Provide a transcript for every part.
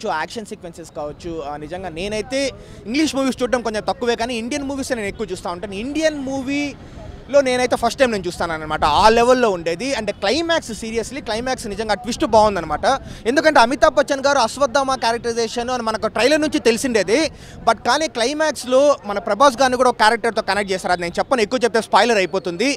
కావచ్చు, action sequences కావచ్చు, నిజంగా నేనైతే ఇంగ్లీష్ మూవీస్ చూడడం కొంచెం తక్కువే, కానీ ఇండియన్ మూవీస్ నేను ఎక్కువ చూస్తూ ఉంటాను. ఇండియన్ మూవీలో నేనైతే ఫస్ట్ టైం నేను చూస్తాను అనమాట, ఆ లెవెల్లో ఉండేది. అండ్ క్లైమాక్స్, సీరియస్లీ క్లైమాక్స్ నిజంగా ట్విస్ట్ బాగుందనమాట. ఎందుకంటే అమితాబ్ బచ్చన్ గారు అశ్వత్థామ క్యారెక్టరైజేషన్ అని మనకు ట్రైలర్ నుంచి తెలిసిండేది, బట్ కానీ క్లైమాక్స్లో మన ప్రభాస్ గారిని కూడా ఒక క్యారెక్టర్తో కనెక్ట్ చేస్తారు. అది నేను చెప్పను, ఎక్కువ చెప్తే స్పాయిలర్ అయిపోతుంది.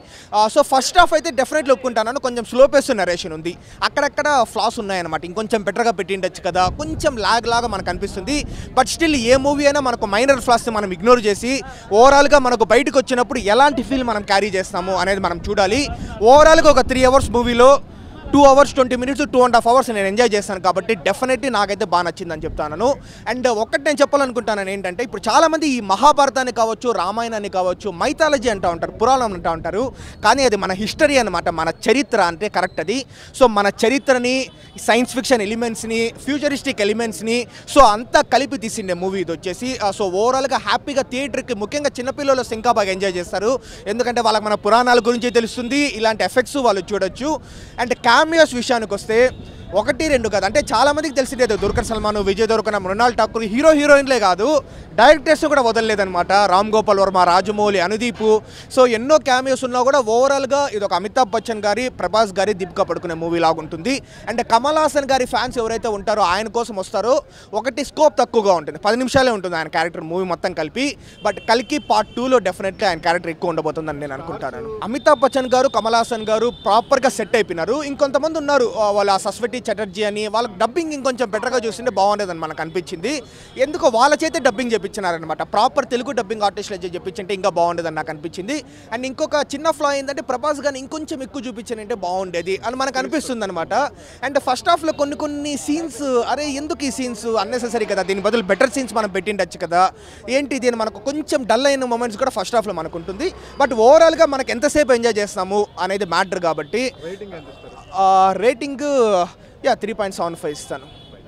సో ఫస్ట్ హాఫ్ అయితే డెఫినెట్లీ ఒప్పుకుంటాను, కొంచెం స్లో పేస్ నరేషన్ ఉంది, అక్కడక్కడ ఫ్లాస్ ఉన్నాయన్నమాట, ఇంకొంచెం బెటర్గా పెట్టిండొచ్చు కదా, కొంచెం లాగ్ లాగా మనకు అనిపిస్తుంది. బట్ స్టిల్ ఏ మూవీ అయినా మనకు మైనర్ ఫ్లాస్ని మనం ఇగ్నోర్ చేసి ఓవరాల్గా మనకు బయటకు వచ్చినప్పుడు ఎలాంటి ఫీల్ మనం క్యారీ చేస్తాము అనేది మనం చూడాలి. ఓవరాల్గా ఒక 3 hours మూవీలో 2 hours 20 minutes 2.5 hours నేను ఎంజాయ్ చేస్తాను, కాబట్టి డెఫినెట్లీ నాకైతే బాగా నచ్చిందని చెప్తాను. అండ్ ఒక్కటి నేను చెప్పాలనుకుంటాను ఏంటంటే, ఇప్పుడు చాలామంది ఈ మహాభారతాన్ని కావచ్చు, రామాయణాన్ని కావచ్చు మైథాలజీ అంటూ ఉంటారు, పురాణం అంటూ ఉంటారు, కానీ అది మన హిస్టరీ అనమాట, మన చరిత్ర అంటే కరెక్ట్ అది. సో మన చరిత్రని, సైన్స్ ఫిక్షన్ ఎలిమెంట్స్ని, ఫ్యూచరిస్టిక్ ఎలిమెంట్స్ని సో అంతా కలిపి తీసిండే మూవీ ఇది వచ్చేసి. సో ఓవరాల్గా హ్యాపీగా థియేటర్కి, ముఖ్యంగా చిన్నపిల్లలు ఇంకా బాగా ఎంజాయ్ చేస్తారు, ఎందుకంటే వాళ్ళకి మన పురాణాల గురించి తెలుస్తుంది, ఇలాంటి ఎఫెక్ట్స్ వాళ్ళు చూడొచ్చు. అండ్ క్యామియోస్ విషయానికి వస్తే 1-2 కాదు, అంటే చాలామందికి తెలిసిందే, దుర్గర్ సల్మాన్, విజయ్ దేవరకొండ, మృణాల్ ఠాకూర్ హీరోయిన్లే కాదు, డైరెక్టర్స్ కూడా వదలలేదనమాట. రామ్ గోపాల్ వర్మ, రాజమౌళి, అనుదీప్, సో ఎన్నో క్యామియోస్ ఉన్నా కూడా ఓవరాల్గా ఇది ఒక అమితాబ్ బచ్చన్ గారి, ప్రభాస్ గారి, దీపికా పడుకునే మూవీ లాగా ఉంటుంది. అండ్ కమల్ హాసన్ గారి ఫ్యాన్స్ ఎవరైతే ఉంటారో ఆయన కోసం వస్తారో, ఒకటి స్కోప్ తక్కువగా ఉంటుంది, 10 నిమిషాలే ఉంటుంది ఆయన క్యారెక్టర్ మూవీ మొత్తం కలిపి. బట్ కల్కి పార్ట్ 2లో డెఫినెట్లీ ఆయన క్యారెక్టర్ ఎక్కువ ఉండబోతుందని నేను అనుకుంటాను. అమితాబ్ బచ్చన్ గారు, కమల్ హాసన్ గారు ప్రాపర్గా సెట్ అయిపోయినారు. ఇంకొంతమంది ఉన్నారు, వాళ్ళ సస్వతి చటర్జీ అని, వాళ్ళకి డబ్బింగ్ ఇంకొంచెం బెటర్గా చూస్తుంటే బాగుండేదని మనకు అనిపించింది. ఎందుకో వాళ్ళ చేతే డబ్బింగ్ చెప్పించినారనమాట, ప్రాపర్ తెలుగు డబ్బింగ్ ఆర్టిస్టులు చెప్పించింటే ఇంకా బాగుండేదని నాకు అనిపించింది. అండ్ ఇంకొక చిన్న ఫ్లా ఏంటంటే, ప్రభాస్ గారిని ఇంకొంచెం ఎక్కువ చూపించానంటే బాగుండేది అని మనకు అనిపిస్తుంది అనమాట. అండ్ ఫస్ట్ హాఫ్లో కొన్ని సీన్స్, అరే ఎందుకు ఈ సీన్స్ అన్నెసెసరీ కదా, దీని బదులు బెటర్ సీన్స్ మనం పెట్టిండొచ్చు కదా, ఏంటి దీని మనకు కొంచెం డల్ అయిన మూమెంట్స్ కూడా ఫస్ట్ హాఫ్లో మనకు ఉంటుంది. బట్ ఓవరాల్గా మనకు ఎంతసేపు ఎంజాయ్ చేస్తాము అనేది మ్యాటర్ కాబట్టి రేటింగ్ 3.75 ఇస్తాను.